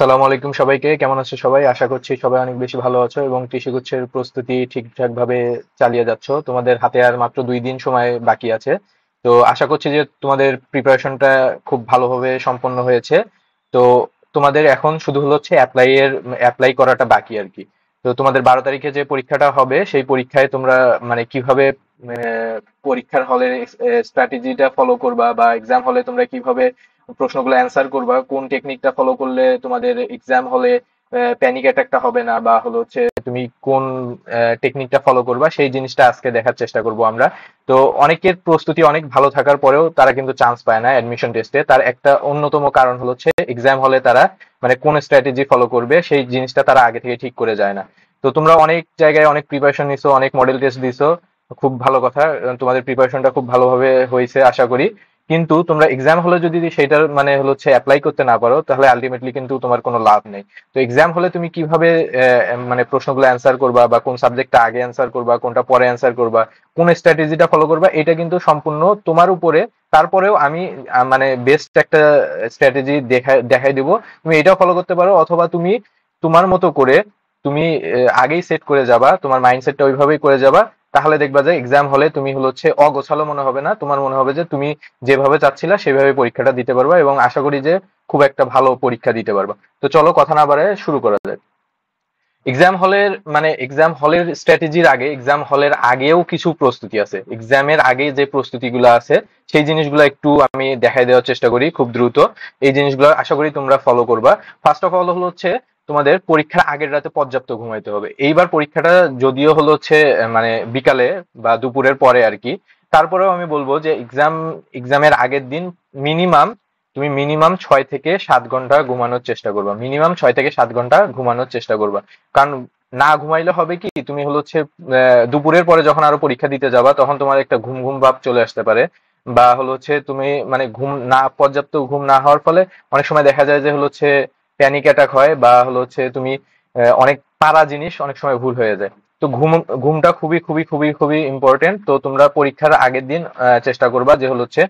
আসসালামু আলাইকুম সবাইকে। কেমন আছো সবাই? আশা করছি সবাই অনেক বেশি ভালো আছো এবং কৃষিগুচ্ছের প্রস্তুতি ঠিকঠাক ভাবে চালিয়ে যাচ্ছো। তোমাদের হাতে আর মাত্র 2 দিন সময় বাকি আছে। তো আশা করছি যে তোমাদের প্রিপারেশনটা খুব ভালোভাবে সম্পন্ন হয়েছে। তো তোমাদের এখন শুধু হলো হচ্ছে অ্যাপ্লাই করাটা বাকি আর কি। তো তোমাদের 12 তারিখে যে পরীক্ষাটা হবে সেই পরীক্ষায় তোমরা মানে কিভাবে পরীক্ষার হলের স্ট্র্যাটেজিটা ফলো করবা বা এক্সাম হলে তোমরা কিভাবে প্রশ্নগুলো অ্যান্সার করবা, কোন টেকনিকটা ফলো করলে তোমাদের এক্সাম হলে প্যানিক অ্যাটাকটা হবে না, বা হলো হচ্ছে তুমি কোন টেকনিকটা ফলো করবা সেই জিনিসটা আজকে দেখার চেষ্টা করব আমরা। তো অনেকের প্রস্তুতি অনেক ভালো থাকার পরেও তারা কিন্তু চান্স পায় না অ্যাডমিশন টেস্টে। তার একটা অন্যতম কারণ হলো হচ্ছে এক্সাম হলে তারা মানে কোন স্ট্র্যাটেজি ফলো করবে সেই জিনিসটা তারা আগে থেকে ঠিক করে যায় না। তো তোমরা অনেক জায়গায় অনেক প্রিপারেশন নিছো, অনেক মডেল টেস্ট দিছো, খুব ভালো কথা। তোমাদের প্রিপারেশনটা খুব ভালোভাবে হয়েছে আশা করি। কিন্তু তোমরা এক্সাম হলে যদি সেটার মানে হলো হচ্ছে অ্যাপ্লাই করতে না পারো তাহলে আলটিমেটলি কিন্তু তোমার কোনো লাভ নেই। তো এক্সাম হলে তুমি কিভাবে মানে প্রশ্নগুলো অ্যান্সার করবা বা কোন সাবজেক্টটা আগে অ্যান্সার করবা কোনটা পরে অ্যান্সার করবা, কোন স্ট্র্যাটেজিটা ফলো করবা, এটা কিন্তু সম্পূর্ণ তোমার উপরে। তারপরেও আমি মানে বেস্ট একটা স্ট্র্যাটেজি দেখাই দিব। তুমি এটাও ফলো করতে পারো, অথবা তুমি তোমার মতো করে তুমি আগেই সেট করে যাবা, তোমার মাইন্ডসেটটা ওইভাবেই করে যাবা। তাহলে দেখবা যে এক্সাম হলে তুমি হলো হচ্ছে অগোছালো মনে হবে না, তোমার মনে হবে যে তুমি যেভাবে চাচ্ছিলা সেভাবে পরীক্ষাটা দিতে পারবা এবং আশা করি যে খুব একটা ভালো পরীক্ষা দিতে পারবা। তো চলো কথা না বাড়ায় শুরু করা যাক। এক্সাম হলের স্ট্র্যাটেজির আগে, এক্সাম হলের আগেও কিছু প্রস্তুতি আছে। এক্সামের আগে যে প্রস্তুতিগুলো আছে সেই জিনিসগুলো একটু আমি দেখাই দেওয়ার চেষ্টা করি খুব দ্রুত। এই জিনিসগুলো আশা করি তোমরা ফলো করবা। ফার্স্ট অফ অল হলো হচ্ছে তোমাদের পরীক্ষার আগের রাতে পর্যাপ্ত ঘুমাইতে হবে। এইবার পরীক্ষাটা যদিও হলো হচ্ছে মানে বিকালে বা দুপুরের পরে আর কি। তারপরেও আমি বলবো যে এক্সামের আগের দিন মিনিমাম তুমি মিনিমাম 6 থেকে 7 ঘন্টা ঘুমানোর চেষ্টা করবা, মিনিমাম 6 থেকে 7 ঘন্টা ঘুমানোর চেষ্টা করবা। কারণ না ঘুমাইলে হবে কি, তুমি হলো হচ্ছে দুপুরের পরে যখন আরো পরীক্ষা দিতে যাবা তখন তোমার একটা ঘুম ঘুম ভাব চলে আসতে পারে। বা হলো হচ্ছে তুমি মানে পর্যাপ্ত ঘুম না হওয়ার ফলে অনেক সময় দেখা যায় যে হলো হচ্ছে প্যানিক অ্যাটাক হয়, বা হলো হচ্ছে তুমি অনেক পারা জিনিস অনেক সময় ভুল হয়ে যায়। তো ঘুমটা খুবই খুবই খুবই খুবই ইম্পর্টেন্ট। তো তোমরা পরীক্ষার আগের দিন চেষ্টা করবা যে হলো হচ্ছে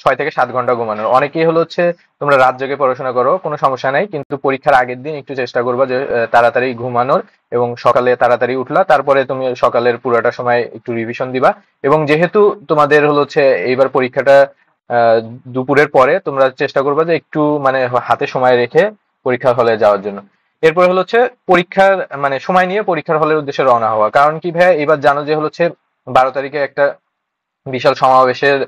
6 থেকে 7 ঘন্টা ঘুমানোর। অনেকেই হলো হচ্ছে তোমরা রাত জেগে পড়াশোনা করো, কোনো সমস্যা নাই, কিন্তু পরীক্ষার আগের দিন একটু চেষ্টা করবা যে তাড়াতাড়ি ঘুমানোর এবং সকালে তাড়াতাড়ি উঠলা, তারপরে তুমি সকালের পুরোটা সময় একটু রিভিশন দিবা। এবং যেহেতু তোমাদের হলো হচ্ছে এইবার পরীক্ষাটা আহ দুপুরের পরে, তোমরা চেষ্টা করবা যে একটু মানে হাতে সময় রেখে পরীক্ষার হলে যাওয়ার জন্য। এরপরে হলো হচ্ছে পরীক্ষার মানে সময় নিয়ে পরীক্ষার হলের উদ্দেশ্যে রওনা হওয়া। কারণ কি ভাইয়া, এবার জানো যে হলো হচ্ছে 12 তারিখে একটা বিশাল সমাবেশের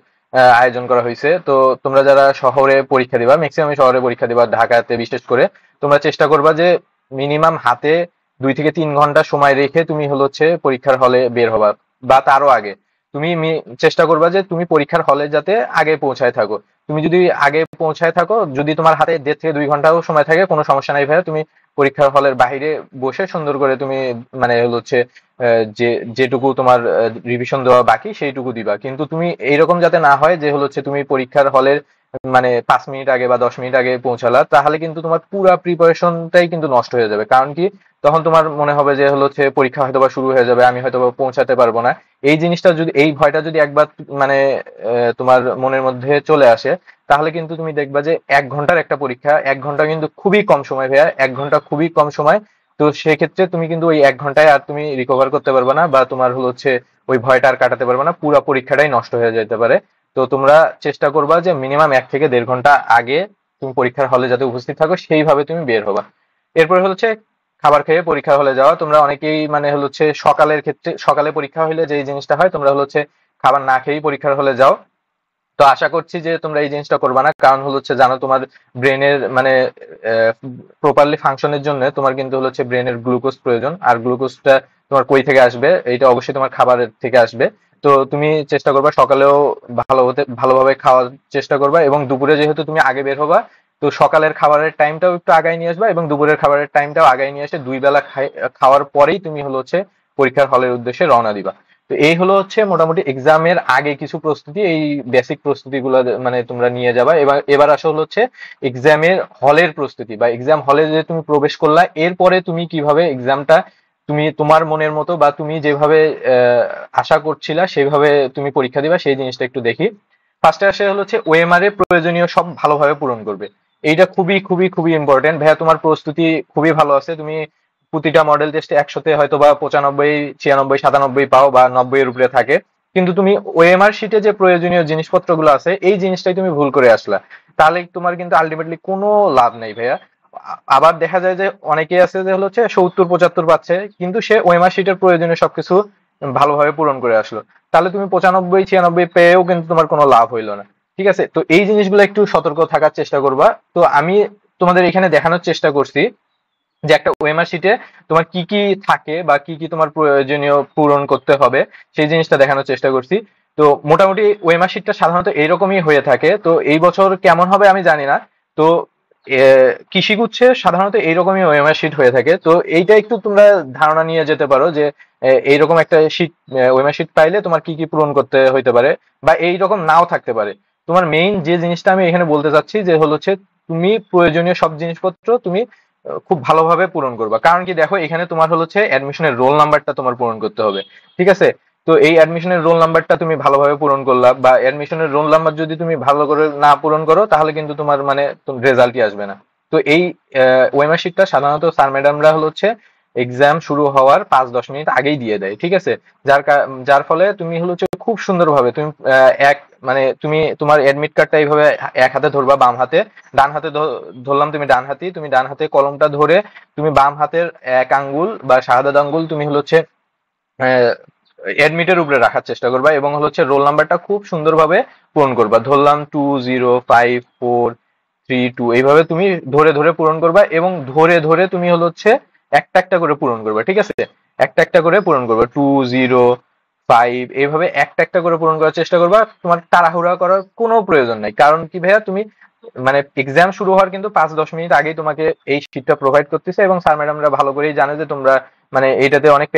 আয়োজন করা হয়েছে। তো তোমরা যারা শহরে পরীক্ষা দিবা, ম্যাক্সিমাম শহরে পরীক্ষা দিবা, ঢাকাতে বিশেষ করে, তোমরা চেষ্টা করবা যে মিনিমাম হাতে 2 থেকে 3 ঘন্টা সময় রেখে তুমি হলো হচ্ছে পরীক্ষার হলে বের হবা, বা তারও আগে। তুমি চেষ্টা করবা যে তুমি পরীক্ষার হলে যাতে আগে পৌঁছায় থাকো। তুমি যদি আগে পৌঁছায় থাকো, যদি তোমার হাতে 1.5 থেকে 2 ঘন্টাও সময় থাকে, কোনো সমস্যা নাই ভাইয়া। তুমি পরীক্ষার হলের বাইরে বসে সুন্দর করে তুমি মানে হলো হচ্ছে যে যেটুকু তোমার রিভিশন দেওয়া বাকি সেইটুকু দিবা। কিন্তু তুমি এইরকম যাতে না হয় যে হলো হচ্ছে তুমি পরীক্ষার হলের মানে 5 মিনিট আগে বা 10 মিনিট আগে পৌঁছালা, তাহলে কিন্তু তোমার পুরো প্রিপারেশনটাই কিন্তু নষ্ট হয়ে যাবে। কারণ কি, তখন তোমার মনে হবে যে হলো হচ্ছে পরীক্ষা হয়তোবা শুরু হয়ে যাবে, আমি হয়তোবা পৌঁছাতে পারবো না। এই জিনিসটা যদি, এই ভয়টা যদি একবার মানে তোমার মনের মধ্যে চলে আসে, তাহলে কিন্তু তুমি দেখবা যে 1 ঘন্টার একটা পরীক্ষা, 1 ঘন্টা কিন্তু খুবই কম সময় ভাইয়া, 1 ঘন্টা খুবই কম সময়। তো সেক্ষেত্রে তুমি কিন্তু ওই 1 ঘন্টায় আর তুমি রিকভার করতে পারবে না, বা তোমার হলো হচ্ছে ওই ভয়টা আর কাটাতে পারবে না, পুরো পরীক্ষাটাই নষ্ট হয়ে যেতে পারে। তো তোমরা চেষ্টা করবা যে মিনিমাম 1 থেকে 1.5 ঘন্টা আগে তুমি পরীক্ষার হলে যাতে উপস্থিত থাকো সেইভাবে তুমি বের হবা। এরপরে হচ্ছে খাবার খেয়ে পরীক্ষা হলে যাওয়া। তোমরা অনেকেই মানে হলো হচ্ছে সকালের ক্ষেত্রে, সকালে পরীক্ষা হলে যে জিনিসটা হয়, তোমরা হলো হচ্ছে খাবার না খেয়েই পরীক্ষার হলে যাও। তো আশা করছি যে তোমরা এই জিনিসটা করবা না। কারণ হলো হচ্ছে জানো, তোমার ব্রেনের মানে প্রপারলি ফাংশনের জন্য তোমার কিন্তু হলো হচ্ছে ব্রেনের গ্লুকোজ প্রয়োজন। আর গ্লুকোজটা তোমার কই থেকে আসবে? এইটা অবশ্যই তোমার খাবারের থেকে আসবে। তো তুমি চেষ্টা করবা সকালেও ভালোভাবে খাওয়ার চেষ্টা করবা, এবং দুপুরে যেহেতু তুমি আগে বের হবা, তো সকালের খাবারের টাইমটাও একটু আগায় নিয়ে আসবা এবং দুপুরের খাবারের টাইমটাও আগায় নিয়ে এসে 2 বেলা খাওয়ার পরেই তুমি হলো হচ্ছে পরীক্ষার হলের উদ্দেশ্যে রওনা দিবা। তো এই হলো হচ্ছে মোটামুটি এক্সামের আগে কিছু প্রস্তুতি। এই বেসিক প্রস্তুতি গুলো মানে তোমরা নিয়ে যাবা। এবার এবার আসা হলো হচ্ছে এক্সামের হলের প্রস্তুতি, বা এক্সাম হলে যে তুমি প্রবেশ করলা এরপরে তুমি কিভাবে এক্সামটা তুমি তোমার মনের মতো বা তুমি যেভাবে আশা করছিলা সেভাবে তুমি পরীক্ষা দিবা, সেই জিনিসটা একটু দেখি। ফার্স্টে আসে হলো হচ্ছে ওএমআর এর প্রয়োজনীয় সব ভালোভাবে পূরণ করবে। এইটা খুবই খুবই খুবই ইম্পর্টেন্ট ভাইয়া। তোমার প্রস্তুতি খুবই ভালো আছে, তুমি প্রতিটা মডেল টেস্টে 100-তে হয়তো বা 95, 96, 97 পাও বা 90 এর উপরে থাকে, কিন্তু তুমি ওএমআর শিটে যে প্রয়োজনীয় জিনিসপত্রগুলো আছে এই জিনিসটাই তুমি ভুল করে আসলা, তাহলে তোমার কিন্তু আলটিমেটলি কোনো লাভ নেই ভাইয়া। আবার দেখা যায় যে অনেকেই আছে যে হচ্ছে 70-75 পাচ্ছে, কিন্তু সে ওএমআর শিটের প্রয়োজনীয় সবকিছু ভালোভাবে পূরণ করে আসলো, তাহলে তুমি 95-96 পেয়েও কিন্তু তোমার কোনো লাভ হইলো না। ঠিক আছে, তো এই জিনিসগুলো একটু সতর্ক থাকার চেষ্টা করবা। তো আমি তোমাদের এখানে দেখানোর চেষ্টা করছি যে একটা ওএমআর শিটে তোমার কি কি থাকে বা কি কি তোমার প্রয়োজনীয় পূরণ করতে হবে, সেই জিনিসটা দেখানোর চেষ্টা করছি। তো মোটামুটি ওএমআর শিটটা সাধারণত এইরকমই হয়ে থাকে। তো এই বছর কেমন হবে আমি জানি না। তো কৃষিগুচ্ছে সাধারণত এইরকমই ওএমআর শিট হয়ে থাকে। তো এইটা একটু তোমরা ধারণা নিয়ে যেতে পারো যে এইরকম একটা শিট, ওএমআর শিট পাইলে তোমার কি কি পূরণ করতে হইতে পারে, বা এইরকম নাও থাকতে পারে। তোমার মেইন যে জিনিসটা আমি এখানে বলতে চাচ্ছি যে হচ্ছে তুমি প্রয়োজনীয় সব জিনিসপত্র তুমি খুব ভালোভাবে পূরণ করবা। কারণ কি দেখো, এখানে তোমার হচ্ছে অ্যাডমিশনের রোল নাম্বারটা তোমার পূরণ করতে হবে। ঠিক আছে, তো এই অ্যাডমিশনের রোল নাম্বারটা তুমি ভালোভাবে পূরণ করলা, বা অ্যাডমিশনের রোল নাম্বার যদি তুমি ভালো করে না পূরণ করো তাহলে কিন্তু তোমার মানে রেজাল্টই আসবে না। তো এই ওয়েমার শিটটা সাধারণত স্যার ম্যাডামরা হচ্ছে এক্সাম শুরু হওয়ার 5-10 মিনিট আগেই দিয়ে দেয়। ঠিক আছে, যার ফলে তুমি হচ্ছে খুব সুন্দরভাবে তুমি এক মানে তুমি তোমার অ্যাডমিট কার্ডটা এইভাবে এক হাতে ধরবা, বাম হাতে, ডান হাতে ধরলাম তুমি ডান হাতি, তুমি ডান হাতে কলমটা ধরে তুমি বাম হাতের এক আঙ্গুল বা শাহাদাত আঙ্গুল তুমি হচ্ছে অ্যাডমিটের উপরে রাখার চেষ্টা করবা, এবং হচ্ছে রোল নাম্বারটা খুব সুন্দরভাবে পূরণ করবা। ধরলাম 205432, এইভাবে তুমি ধরে ধরে পূরণ করবা, এবং ধরে ধরে তুমি হচ্ছে একটা একটা করে পূরণ করবা। ঠিক আছে, একটা একটা করে পূরণ করবা, 205, এইভাবে একটা একটা করে পূরণ করার চেষ্টা করবা। তোমার তাড়াহুড়া করার কোনো প্রয়োজন নাই। কারণ কি ভাইয়া, তুমি মানে এক্সাম শুরু হওয়ার কিন্তু 5-10 মিনিট আগেই তোমাকে এই শিটটা প্রোভাইড করতেছে, এবং স্যার ম্যাডামরা ভালো করেই জানে যে তোমরা মানে এইটাতে অনেক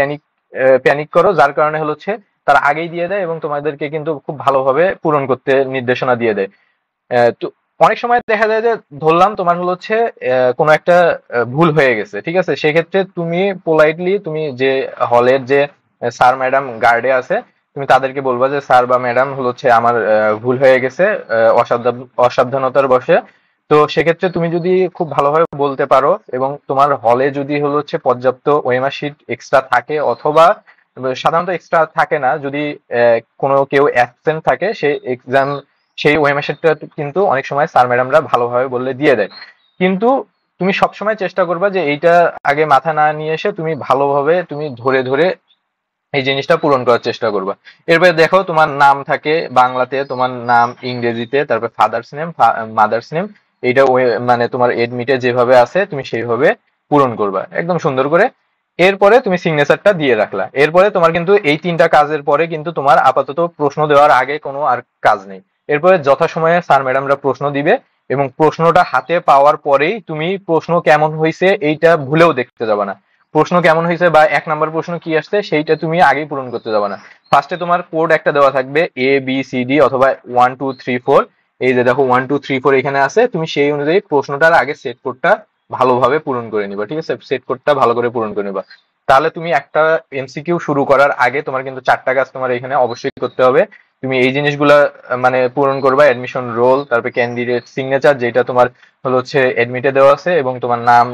প্যানিক করো, যার কারণে হচ্ছে তারা আগেই দিয়ে দেয় এবং তোমাদেরকে কিন্তু খুব ভালোভাবে পূরণ করতে নির্দেশনা দিয়ে দেয়। তো অনেক সময় দেখা যায় যে ধরলাম তোমার হচ্ছে কোনো একটা ভুল হয়ে গেছে। ঠিক আছে, সেক্ষেত্রে তুমি পোলাইটলি তুমি যে হলের যে স্যার ম্যাডাম গার্ডে আছে, তুমি তাদেরকে বলবা যে স্যার বা ম্যাডাম হচ্ছে আমার ভুল হয়ে গেছে অসাবধানতার বশে। তো সেক্ষেত্রে তুমি যদি খুব ভালোভাবে বলতে পারো, এবং তোমার হলে যদি হচ্ছে পর্যাপ্ত ওএমআর শিট এক্সট্রা থাকে, অথবা সাধারণত এক্সট্রা থাকে না, যদি কোনো কেউ অ্যাবসেন্ট থাকে সে এক্সাম, সেই ওএমআর শিটটা কিন্তু অনেক সময় স্যার ম্যাডামরা ভালোভাবে বললে দিয়ে দেয়। কিন্তু তুমি সবসময় চেষ্টা করবা যে এইটা আগে মাথা না নিয়ে এসে তুমি ভালোভাবে তুমি ধরে ধরে এই জিনিসটা পূরণ করার চেষ্টা করবা। এরপরে দেখো তোমার নাম থাকে বাংলাতে, তোমার নাম ইংরেজিতে, তারপর ফাদার্স নেম, মাদার্স নেম, এইটা মানে তোমার এডমিটে যেভাবে আছে তুমি সেইভাবে পূরণ করবা একদম সুন্দর করে। এরপরে তুমি সিগনেচারটা দিয়ে রাখলা। এরপরে তোমার কিন্তু এই 3টা কাজের পরে কিন্তু তোমার আপাতত প্রশ্ন দেওয়ার আগে কোনো আর কাজ নেই। এরপরে যথাসময়ে স্যার ম্যাডামরা প্রশ্ন দিবে, এবং প্রশ্নটা হাতে পাওয়ার পরেই তুমি প্রশ্ন কেমন হয়েছে এইটা ভুলেও দেখতে যাবে না। প্রশ্ন কেমন হয়েছে বা 1 নাম্বার প্রশ্ন কি আসছে সেইটা তুমি আগেই পূরণ করতে যাবে না। ফার্স্টে তোমার কোড একটা দেওয়া থাকবে ABCD অথবা 1 2 3 4, এই যে দেখো 1 2 3 4 এখানে আছে, তুমি সেই অনুযায়ী প্রশ্নটার আগে সেট কোডটা ভালোভাবে পূরণ করে নিবা। ঠিক আছে, সেট কোডটা ভালো করে পূরণ করে নিবা। তাহলে তুমি একটা এমসিকিউ শুরু করার আগে তোমার কিন্তু 4টা কাজ তোমার এখানে অবশ্যই করতে হবে। তুমি এই জিনিসগুলা মানে পূরণ করবা, অ্যাডমিশন রোল, তারপরে ক্যান্ডিডেট সিগনেচার যেটা তোমার হচ্ছে এডমিটে দেওয়া আছে, এবং তোমার নাম,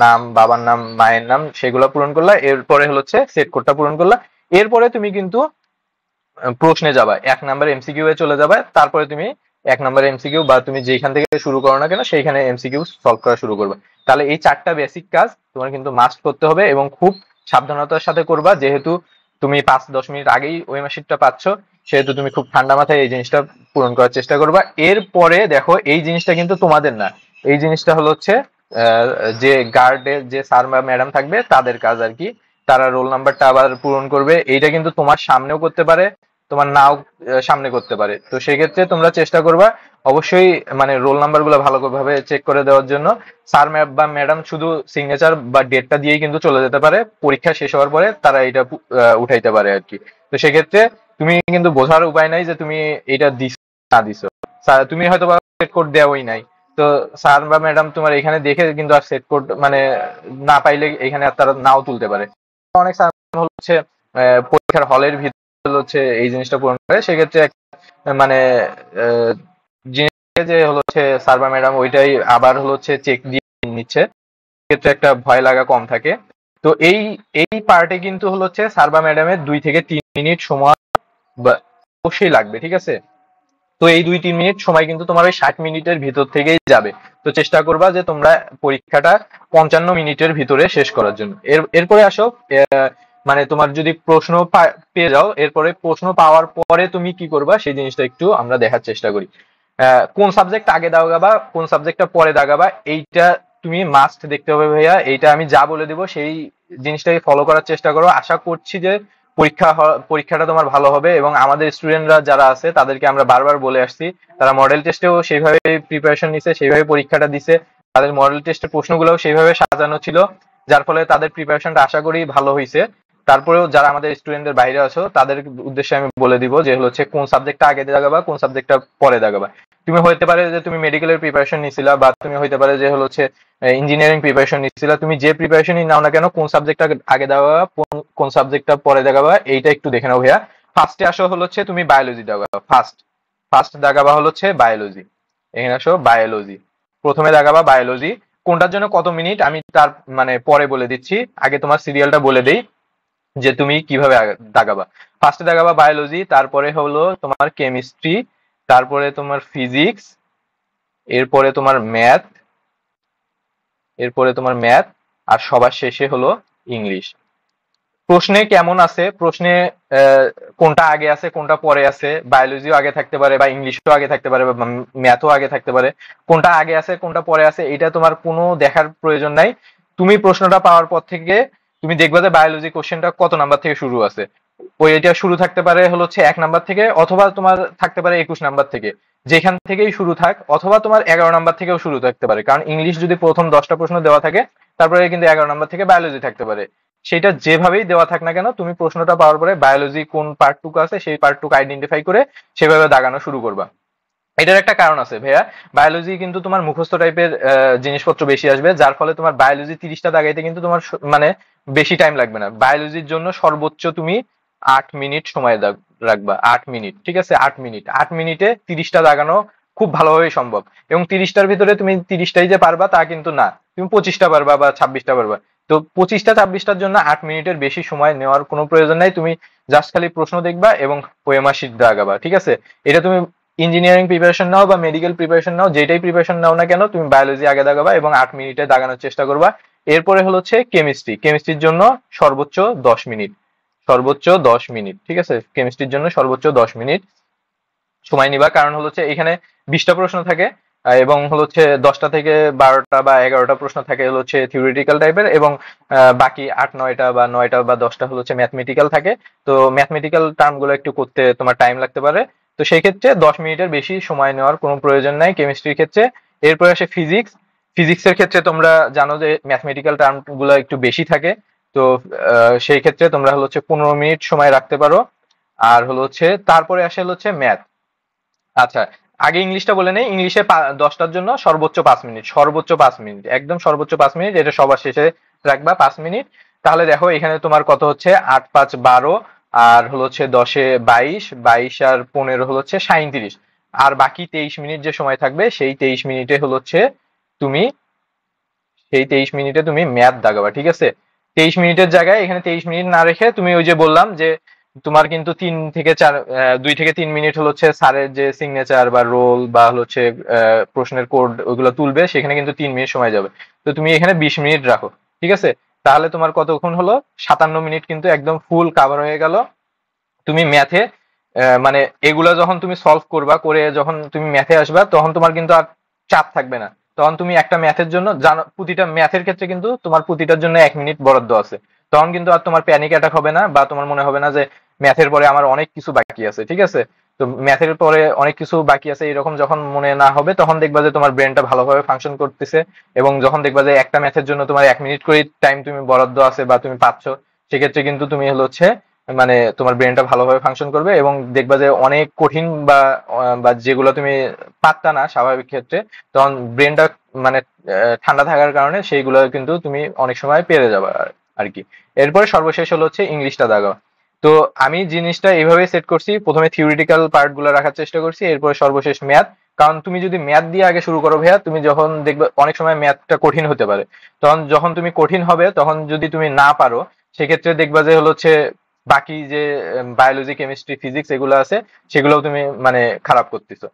নাম, বাবার নাম, মায়ের নাম, সেগুলো পূরণ করলা। এরপরে হচ্ছে সেট কোডটা পূরণ করলা। এরপরে তুমি কিন্তু প্রশ্নে যাবা, 1 নাম্বার এমসিকিউ এ চলে যাবা। তারপরে তুমি 1 নাম্বার এমসিকিউ বা তুমি যেখান থেকে শুরু করো না কেন সেইখানে এমসিকিউ সলভ করা শুরু করবে। তাহলে এই 4টা বেসিক কাজ তোমার কিন্তু মাস্ট করতে হবে, এবং খুব সাবধানতার সাথে করবা। যেহেতু তুমি 5-10 মিনিট আগেই ওই মার্কশিটটা পাচ্ছ, সেহেতু তুমি খুব ঠান্ডা মাথায় এই জিনিসটা পূরণ করার চেষ্টা করবা। এরপরে দেখো এই জিনিসটা কিন্তু তোমাদের না, এই জিনিসটা হচ্ছে আহ, যে গার্ডের যে স্যার বা ম্যাডাম থাকবে তাদের কাজ আর কি। তারা রোল নাম্বারটা আবার পূরণ করবে। এইটা কিন্তু তোমার সামনেও করতে পারে, তোমার নাও সামনে করতে পারে। তো সেক্ষেত্রে তোমরা চেষ্টা করবা অবশ্যই মানে রোল নাম্বার গুলো ভালোভাবে চেক করে দেওয়ার জন্য। স্যার বা ম্যাডাম শুধু সিগনেচার বা ডেটটা দিয়েই কিন্তু চলে যেতে পারে, পরীক্ষা শেষ হওয়ার পরে তারা এটা উঠাইতে পারে আর কি। তো সেক্ষেত্রে তুমি কিন্তু বোঝার উপায় নাই যে তুমি এটা দিছো না দিছো। তুমি হয়তো বা সেট কোড দেওয়াই নাই, তো স্যার বা ম্যাডাম তোমার এখানে দেখে কিন্তু আর সেট কোড মানে না পাইলে এখানে আর তারা নাও তুলতে পারে। অনেক স্যার হচ্ছে পরীক্ষার হলের ভিতরে হচ্ছে এই জিনিসটা পূরণ করে, সেক্ষেত্রে মানে জিনিস যে হচ্ছে সার্ভার ম্যাডাম ওইটাই আবার হচ্ছে চেক দিয়ে নিচ্ছে, ক্ষেত্রে একটা ভয় লাগা কম থাকে। তো এই এই পার্টে কিন্তু হচ্ছে সার্ভার ম্যাডামের 2 থেকে 3 মিনিট সময় অবশ্যই লাগবে, ঠিক আছে। তো এই 2-3 মিনিট সময় কিন্তু তোমার ওই 60 মিনিটের ভিতর থেকেই যাবে। তো চেষ্টা করবা যে তোমরা পরীক্ষাটা 55 মিনিটের ভিতরে শেষ করার জন্য। এরপরে আসো, মানে তোমার যদি প্রশ্ন পেয়ে যাও, এরপরে প্রশ্ন পাওয়ার পরে তুমি কি করবা সেই জিনিসটা একটু আমরা দেখার চেষ্টা করি। কোন সাবজেক্ট আগে দাগাবা, কোন সাবজেক্টটা পরে দাগাবা, এইটা তুমি মাস্ট দেখতে হবে ভাইয়া। এইটা আমি যা বলে দিব সেই জিনিসটাকে ফলো করার চেষ্টা করো। আশা করছি যে পরীক্ষাটা তোমার ভালো হবে। এবং আমাদের স্টুডেন্টরা যারা আছে তাদেরকে আমরা বারবার বলে আসছি, তারা মডেল টেস্টেও সেইভাবে প্রিপারেশন নিছে, সেইভাবে পরীক্ষাটা দিছে, তাদের মডেল টেস্টের প্রশ্নগুলোও সেইভাবে সাজানো ছিল, যার ফলে তাদের প্রিপারেশনটা আশা করি ভালো হয়েছে। তারপরেও যারা আমাদের স্টুডেন্টদের বাইরে আছো তাদের উদ্দেশ্যে আমি বলে দিব যে হচ্ছে কোন সাবজেক্টটা আগে দাগাবা, কোন সাবজেক্টটা পরে দাগাবা। তুমি হইতে পারে যে তুমি মেডিকেলের প্রিপারেশন নিছিলা, বা তুমি হইতে পারে যে হচ্ছে ইঞ্জিনিয়ারিং প্রিপারেশন নিছিলা। তুমি যে প্রিপারেশনই নাও না কেন, কোন সাবজেক্টটা আগে দাগাবা, কোন সাবজেক্টটা পরে দাগাবা, এইটা একটু দেখে নাও ভাইয়া। ফার্স্টে আসো হচ্ছে তুমি বায়োলজি দাগাবা। ফার্স্ট দাগাবা হচ্ছে বায়োলজি। এখানে আসো বায়োলজি, প্রথমে দাগাবা বায়োলজি। কোনটার জন্য কত মিনিট আমি তার মানে পরে বলে দিচ্ছি, আগে তোমার সিরিয়ালটা বলে দেই যে তুমি কিভাবে দাগাবা। ফার্স্টে দাগাবা বায়োলজি, তারপরে হলো তোমার কেমিস্ট্রি, তারপরে তোমার ফিজিক্স, এরপরে তোমার ম্যাথ, আর সবার শেষে হলো ইংলিশ। প্রশ্নে কেমন আছে, প্রশ্নে কোনটা আগে আছে কোনটা পরে আছে, বায়োলজিও আগে থাকতে পারে বা ইংলিশও আগে থাকতে পারে বা ম্যাথও আগে থাকতে পারে। কোনটা আগে আছে কোনটা পরে আছে এটা তোমার কোনো দেখার প্রয়োজন নাই। তুমি প্রশ্নটা পাওয়ার পর থেকে তুমি দেখবা যে বায়োলজি কোশ্চেনটা কত নাম্বার থেকে শুরু আছে। ওই এটা শুরু থাকতে পারে হচ্ছে 1 নাম্বার থেকে, অথবা তোমার থাকতে পারে 21 নাম্বার থেকে, যেখান থেকেই শুরু থাক, অথবা তোমার 11 নাম্বার থেকেও শুরু থাকতে পারে। কারণ ইংলিশ যদি প্রথম 10টা প্রশ্ন দেওয়া থাকে, তারপরে কিন্তু 11 নাম্বার থেকে বায়োলজি থাকতে পারে। সেটা যেভাবেই দেওয়া থাক না কেন, তুমি প্রশ্নটা পাওয়ার পরে বায়োলজি কোন পার্টটুকু আছে সেই পার্টটুকু আইডেন্টিফাই করে সেভাবে দাগানো শুরু করবা। এটার একটা কারণ আছে ভাইয়া, বায়োলজি কিন্তু তোমার মুখস্থ টাইপের জিনিসপত্র বেশি আসবে, যার ফলে তোমার বায়োলজি 30টা দাগাইতে কিন্তু তোমার মানে বেশি টাইম লাগবে না। বায়োলজির জন্য সর্বোচ্চ তুমি 8 মিনিট সময় রাখবা। 8 মিনিট, ঠিক আছে। 8 মিনিট, 8 মিনিটে 30টা দাগানো খুব ভালোভাবেই সম্ভব। এবং 30টার ভিতরে তুমি 30টাই যে পারবা তা কিন্তু না, তুমি 25টা পারবা বা 26টা পারবা। তো 25টা 26টার জন্য 8 মিনিটের বেশি সময় নেওয়ার কোনো প্রয়োজন নাই। তুমি জাস্ট খালি প্রশ্ন দেখবা এবং পোয়েমা শিট দাগাবা, ঠিক আছে। এটা তুমি ইঞ্জিনিয়ারিং প্রিপারেশন নাও বা মেডিকেল প্রিপারেশন নাও, যেটাই প্রিপারেশন নাও না কেন, তুমি বায়োলজি আগে দাগাবা এবং 8 মিনিটে দাগানোর চেষ্টা করবা। এরপরে হচ্ছে কেমিস্ট্রির জন্য সর্বোচ্চ 10 মিনিট, ঠিক আছে। কেমিস্ট্রির জন্য সর্বোচ্চ 10 মিনিট সময় নিবা। কারণ হচ্ছে এখানে 20টা প্রশ্ন থাকে, এবং হচ্ছে 10টা থেকে 12টা বা 11টা প্রশ্ন থাকে হচ্ছে থিওরিটিক্যাল টাইপের, এবং বাকি 8-9টা বা 9টা বা 10টা হচ্ছে ম্যাথমেটিক্যাল থাকে। তো ম্যাথমেটিক্যাল টার্ম গুলো একটু করতে তোমার টাইম লাগতে পারে। তো সেই ক্ষেত্রে 10 মিনিটের বেশি সময় নেওয়ার কোনো প্রয়োজন নাই কেমিস্ট্রির ক্ষেত্রে। এরপরে আসে ফিজিক্সের ক্ষেত্রে তোমরা জানো যে ম্যাথমেটিক্যাল টার্ম গুলো একটু বেশি থাকে। তো সেই ক্ষেত্রে তোমরা হচ্ছে 15 মিনিট সময় রাখতে পারো। আর হচ্ছে তারপরে আসে হচ্ছে ম্যাথ। আচ্ছা, আগে ইংলিশটা বলে নেই। ইংলিশে 10টার জন্য সর্বোচ্চ 5 মিনিট, একদম সর্বোচ্চ 5 মিনিট, এটা সবার শেষে রাখবা 5 মিনিট। তাহলে দেখো এখানে তোমার কত হচ্ছে, 8-5-12, আর হচ্ছে 10-এ 22, 22 আর 15 হচ্ছে 37। আর বাকি 23 মিনিট যে সময় থাকবে সেই 23 মিনিটে হচ্ছে তুমি ম্যাথ দাগাবা, ঠিক আছে। 23 মিনিটের জায়গায় এখানে 23 মিনিট না রেখে তুমি ওই যে বললাম যে তোমার কিন্তু 2 থেকে 3 মিনিট হচ্ছে স্যারের যে সিগনেচার বা রোল বা হচ্ছে প্রশ্নের কোড ওইগুলো তুলবে, সেখানে কিন্তু 3 মিনিট সময় যাবে। তো তুমি এখানে 20 মিনিট রাখো, ঠিক আছে। তাহলে তোমার কতক্ষণ হলো, 57 মিনিট কিন্তু একদম ফুল কাভার হয়ে গেল। তুমি ম্যাথে মানে এগুলা যখন তুমি সলভ করবা, করে যখন তুমি ম্যাথে আসবা, তখন তোমার কিন্তু আর চাপ থাকবে না। তখন তুমি একটা ম্যাথের জন্য জানো, প্রতিটা ম্যাথের ক্ষেত্রে কিন্তু তোমার প্রতিটার জন্য 1 মিনিট বরাদ্দ আছে। তখন কিন্তু আর তোমার প্যানিক অ্যাটাক হবে না, বা তোমার মনে হবে না যে ম্যাথের পরে আমার অনেক কিছু বাকি আছে, ঠিক আছে। তো ম্যাথের পরে অনেক কিছু বাকি আছে এরকম যখন মনে না হবে, তখন দেখবা যে তোমার ব্রেনটা ভালোভাবে ফাংশন করতেছে। এবং যখন দেখবা যে একটা ম্যাথের জন্য তোমার 1 মিনিট করে টাইম তুমি বরাদ্দ আছে বা তুমি পাচ্ছ, সেক্ষেত্রে কিন্তু তুমি হচ্ছে মানে তোমার ব্রেনটা ভালোভাবে ফাংশন করবে। এবং দেখবা যে অনেক কঠিন বা যেগুলো তুমি পারতা না স্বাভাবিক ক্ষেত্রে, তখন ব্রেনটা মানে ঠান্ডা থাকার কারণে সেইগুলো কিন্তু তুমি অনেক সময় পেরে যাবে আর কি। এরপরে সর্বশেষ হচ্ছে ইংলিশটা দাগা। তো আমি জিনিসটা এইভাবে সেট করছি, প্রথমে থিওরিটিক্যাল পার্ট গুলো রাখার চেষ্টা করছি, এরপরে সর্বশেষ ম্যাথ। কারণ তুমি যদি ম্যাথ দিয়ে আগে শুরু করো ভাইয়া, তুমি যখন দেখবে অনেক সময় ম্যাথটা কঠিন হতে পারে, তখন যখন তুমি কঠিন হবে তখন যদি তুমি না পারো, সেক্ষেত্রে দেখবা যে হচ্ছে বাকি যে বায়োলজি, কেমিস্ট্রি, ফিজিক্স এগুলো আছে সেগুলোও তুমি মানে খারাপ করতেছো।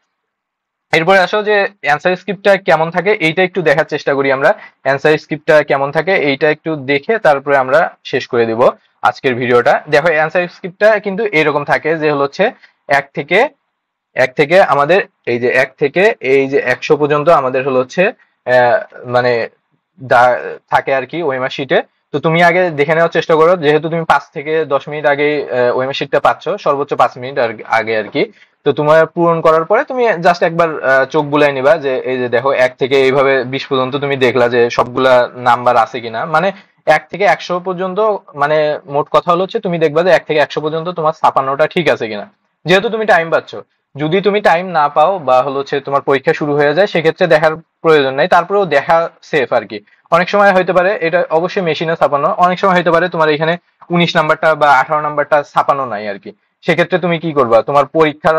এরপরে আসো যে অ্যান্সার স্ক্রিপ্টটা কেমন থাকে এইটা একটু দেখার চেষ্টা করি আমরা। অ্যান্সার স্ক্রিপ্টটা কেমন থাকে এইটা একটু দেখে তারপরে আমরা শেষ করে দিব আজকের ভিডিওটা। দেখো অ্যান্সার স্ক্রিপ্টটা কিন্তু এরকম থাকে যে হচ্ছে এক থেকে এক থেকে আমাদের এই যে এক থেকে এই যে 100 পর্যন্ত আমাদের হচ্ছে আহ, মানে থাকে আর কি ওয়েমার শিটে। তো তুমি আগে দেখে নেওয়ার চেষ্টা করো, যেহেতু তুমি 5 থেকে 10 মিনিট আগে ওয়েমার শিটটা পাচ্ছ, সর্বোচ্চ 5 মিনিট আগে আর কি। তো তোমার পূরণ করার পরে তুমি জাস্ট একবার চোখ বুলাই নিবা যে এই যে দেখো 1 থেকে এইভাবে 20 পর্যন্ত তুমি দেখলা যে সবগুলা নাম্বার আছে কিনা, মানে 1 থেকে 100 পর্যন্ত, মানে মোট কথা হচ্ছে তুমি দেখবা যে 1 থেকে 100 পর্যন্ত তোমার ছাপানোটা ঠিক আছে কিনা, যেহেতু তুমি টাইম পাচ্ছ। যদি তুমি টাইম না পাও বা হচ্ছে তোমার পরীক্ষা শুরু হয়ে যায়, সেক্ষেত্রে দেখার প্রয়োজন নাই, তারপরেও দেখা সেফ আর কি। অনেক সময় হইতে পারে, এটা অবশ্যই মেশিনে ছাপানো, অনেক সময় হইতে পারে তোমার এখানে 19 নাম্বারটা বা 18 নাম্বারটা ছাপানো নাই আর কি। সেক্ষেত্রে তুমি কি করবা, তোমার পরীক্ষা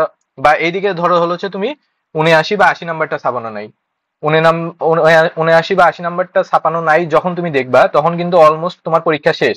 বা এইদিকে ধরো হচ্ছে তুমি 79 বা 80 নাম্বারটা ছাপানো নাই, 79 বা 80 নাম্বারটা ছাপানো নাই যখন তুমি দেখবা, তখন কিন্তু অলমোস্ট তোমার পরীক্ষা শেষ,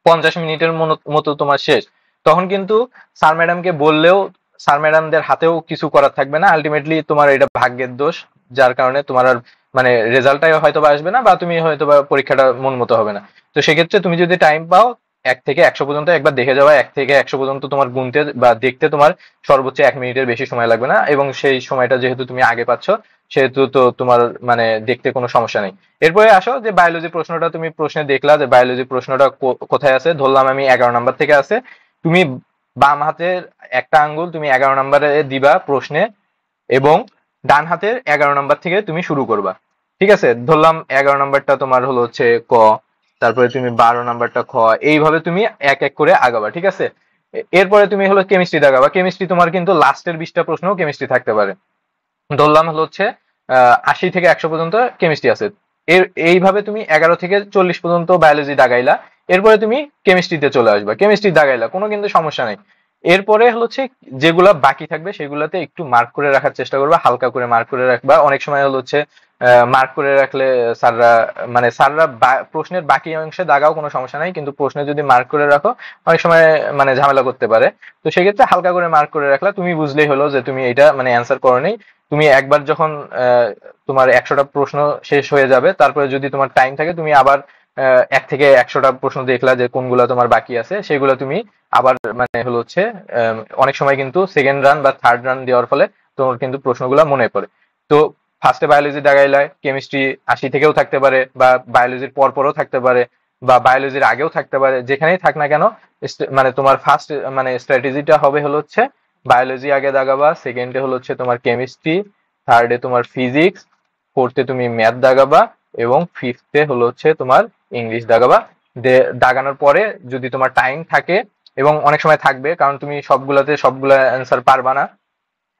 50 মিনিটের মতো তোমার শেষ। তখন কিন্তু স্যার ম্যাডামকে বললেও, স্যার ম্যাডামদের হাতেও কিছু করার থাকবে না, আলটিমেটলি তোমার এটা ভাগ্যের দোষ, যার কারণে তোমার আর মানে রেজাল্টটাই হয়তো বা আসবে না, বা তুমি হয়তো বা পরীক্ষাটা মন মতো হবে না। তো সেক্ষেত্রে তুমি যদি টাইম পাও 1 থেকে 100 পর্যন্ত একবার দেখে যাওয়া, 1 থেকে 100 পর্যন্ত তোমার গুনতে বা দেখতে তোমার সর্বোচ্চ 1 মিনিটের বেশি সময় লাগবে না, এবং সেই সময়টা যেহেতু তুমি আগে পাচ্ছ, সেহেতু তো তোমার মানে দেখতে কোনো সমস্যা নেই। এরপরে আসো যে বায়োলজি প্রশ্নটা, তুমি প্রশ্নে দেখলা যে বায়োলজি প্রশ্নটা কোথায় আছে, ধরলাম আমি 11 নাম্বার থেকে আছে। তুমি বাম হাতের একটা আঙ্গুল তুমি 11 নাম্বারে দিবা প্রশ্নে, এবং ডান হাতের 11 নাম্বার থেকে তুমি শুরু করবা। ঠিক আছে, ধরলাম 11 নাম্বারটা তোমার হচ্ছে ক, তারপরে তুমি 12 নাম্বারটা খ, এইভাবে তুমি এক এক করে আগাবা। ঠিক আছে, এরপরে তুমি কেমিস্ট্রি দাগাবা। কেমিস্ট্রি তোমার কিন্তু লাস্টের 20টা প্রশ্নও কেমিস্ট্রি থাকতে পারে। ধরলাম হচ্ছে 80 থেকে 100 পর্যন্ত কেমিস্ট্রি আছে। এইভাবে তুমি 11 থেকে 40 পর্যন্ত বায়োলজি দাগাইলা। এরপরে তুমি কেমিস্ট্রিতে চলে আসবা, কেমিস্ট্রি দাগাইলা, কোনো কিন্তু সমস্যা নেই। এরপরে হচ্ছে যেগুলা বাকি থাকবে সেগুলাতে একটু মার্ক করে রাখার চেষ্টা করবা, হালকা করে মার্ক করে রাখবা। অনেক সময় হচ্ছে মার্ক করে রাখলে স্যাররা মানে স্যাররা প্রশ্নের বাকি অংশে দাগাও, কোনো সমস্যা নাই, কিন্তু প্রশ্নে যদি মার্ক করে রাখো অনেক সময় মানে ঝামেলা করতে পারে। তো সেক্ষেত্রে হালকা করে মার্ক করে রাখলা, তুমি বুঝলেই হলো যে তুমি এটা মানে অ্যান্সার করোনি। তুমি একবার যখন তোমার 100টা প্রশ্ন শেষ হয়ে যাবে, তারপরে যদি তোমার টাইম থাকে তুমি আবার 1 থেকে 100টা প্রশ্ন দেখলা যে কোনগুলা তোমার বাকি আছে, সেগুলো তুমি আবার মানে হচ্ছে অনেক সময় কিন্তু সেকেন্ড রান বা থার্ড রান দেওয়ার ফলে তোমার কিন্তু প্রশ্নগুলো মনে পড়ে। তো ফার্স্টে বায়োলজি দাগাইলায়, কেমিস্ট্রি 80 থেকেও থাকতে পারে, বা বায়োলজির পরপরও থাকতে পারে, বা বায়োলজির আগেও থাকতে পারে, যেখানেই থাক না কেন মানে তোমার ফার্স্ট মানে স্ট্র্যাটেজিটা হবে হচ্ছে বায়োলজি আগে দাগাবা, সেকেন্ডে হচ্ছে তোমার কেমিস্ট্রি, থার্ডে তোমার ফিজিক্স, ফোর্থে তুমি ম্যাথ দাগাবা, এবং ফিফথে হচ্ছে তোমার ইংলিশ দাগাবা। দাগানোর পরে যদি তোমার টাইম থাকে, এবং অনেক সময় থাকবে কারণ তুমি সবগুলা অ্যান্সার পারবা না,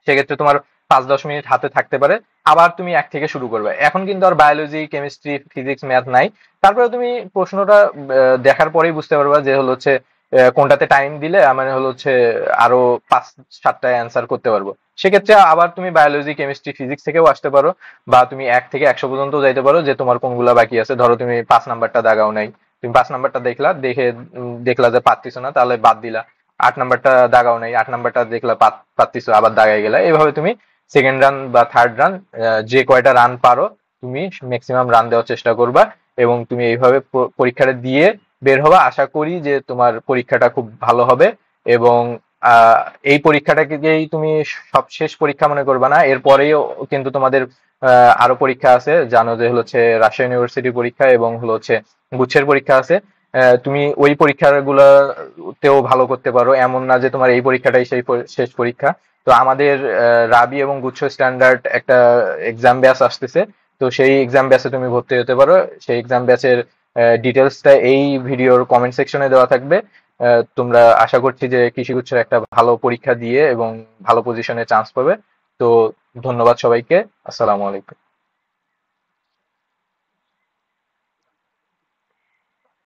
সেক্ষেত্রে তোমার 5-10 মিনিট হাতে থাকতে পারে, আবার তুমি 1 থেকে শুরু করবে। এখন কিন্তু আর বায়োলজি, কেমিস্ট্রি, ফিজিক্স, ম্যাথ নাই। তারপরে তুমি প্রশ্নটা দেখার পরেই বুঝতে পারবা যে হচ্ছে কোনটাতে টাইম দিলে মানে হচ্ছে আরো 5-7টা অ্যান্সার করতে পারবো। সেক্ষেত্রে আবার তুমি বায়োলজি, কেমিস্ট্রি, ফিজিক্স থেকেও আসতে পারো, বা তুমি 1 থেকে 100 পর্যন্ত যাইতে পারো, যে তোমার কোনগুলা বাকি আছে। ধরো তুমি 5 নাম্বারটা দাগাও নাই, তুমি 5 নাম্বারটা দেখলা, দেখলা যে পারতিছো না, তাহলে বাদ দিলা। 8 নাম্বারটা দাগাও নাই, 8 নাম্বারটা দেখলা পারতিছো, আবার দাগাই গেলা। এইভাবে তুমি সেকেন্ড রান বা থার্ড রান, যে কয়টা রান পারো তুমি ম্যাক্সিমাম রান দেওয়ার চেষ্টা করবা, এবং তুমি এইভাবে পরীক্ষাটা দিয়ে বের হবা। আশা করি যে তোমার পরীক্ষাটা খুব ভালো হবে, এবং আহ, এই পরীক্ষাটাকেই তুমি সব শেষ পরীক্ষা মনে করবা না, এরপরেও কিন্তু তোমাদের আরো পরীক্ষা আছে, জানো যে হচ্ছে রাজশাহী ইউনিভার্সিটি পরীক্ষা, এবং হচ্ছে গুচ্ছের পরীক্ষা আছে। তুমি ওই পরীক্ষাগুলোতেও ভালো করতে পারো, এমন না যে তোমার এই পরীক্ষাটাই সেই শেষ পরীক্ষা। তো আমাদের রাবি এবং গুচ্ছ স্ট্যান্ডার্ড একটা এক্সাম ব্যাচ আসতেছে, তো সেই এক্সাম ব্যাচে তুমি ভর্তি হতে পারো। সেই এক্সাম ব্যাচের ডিটেলসটা এই ভিডিওর কমেন্ট সেকশনে দেওয়া থাকবে। তোমরা আশা করছি যে কৃষিগুচ্ছের একটা ভালো পরীক্ষা দিয়ে এবং ভালো পজিশনে চান্স পাবে। তো ধন্যবাদ সবাইকে। আসসালামু আলাইকুম।